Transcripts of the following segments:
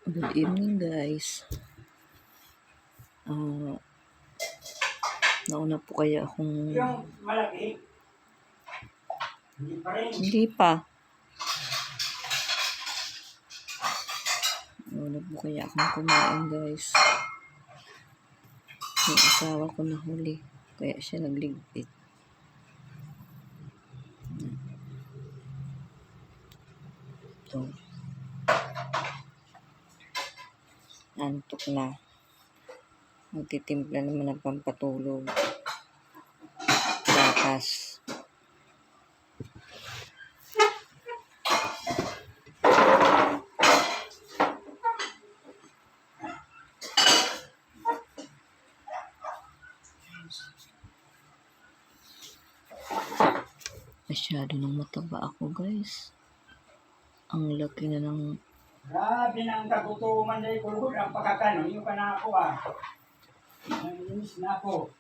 Good evening, guys. Ah, nauna po kaya akong... Yung malaki, hindi pa rin. Hindi pa. Nauna po kaya akong kumain, guys. Yung asawa ko nahuli. Kaya siya nagligpit. Ito. Antok na. Magtitimpla naman ng pampatulog. Gatas. Masyado nang mataba ako, guys. Ang laki na ng... Grabe ng kagutuman dahil kulhod ang pagkakanon. Yung ka na ako Nalinis na ako.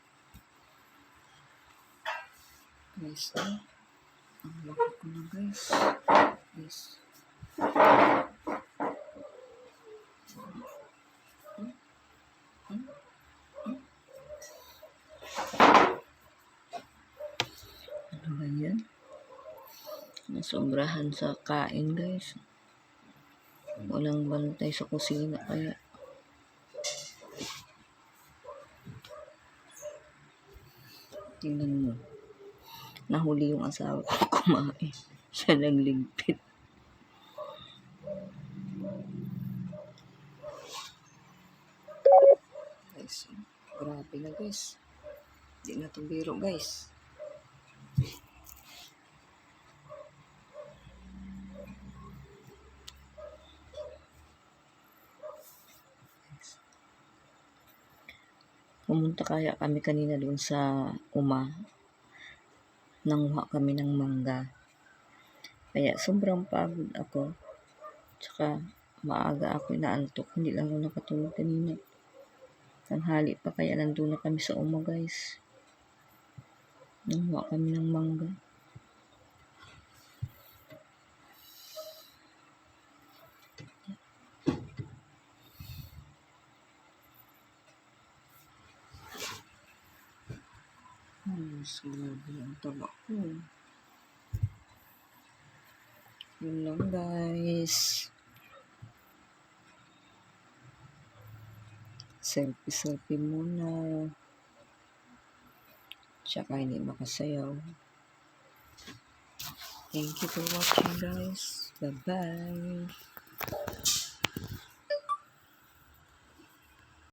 Guys, ang laki ko na, guys. Guys. Ano ba yan? Nasobrahan sa kain, guys. Walang bantay sa kusina kaya. Tingnan mo. Nahuli yung asawa ko kumain. Siya nagligpit. Guys, grabe na, guys. Hindi na itong biro, guys. Pumunta kaya kami kanina doon sa nanguha kami ng mangga. Kaya sobrang pagod ako. Tsaka maaga ako inaantok. Hindi lang ako nakatulog kanina. Tanghali pa kaya nandun na kami sa guys. Nanguha kami ng mangga. Grabe ang taba ko. Yun lang, guys. Selfie muna. Tsaka hindi makasayaw. Thank you for watching, guys. Bye-bye.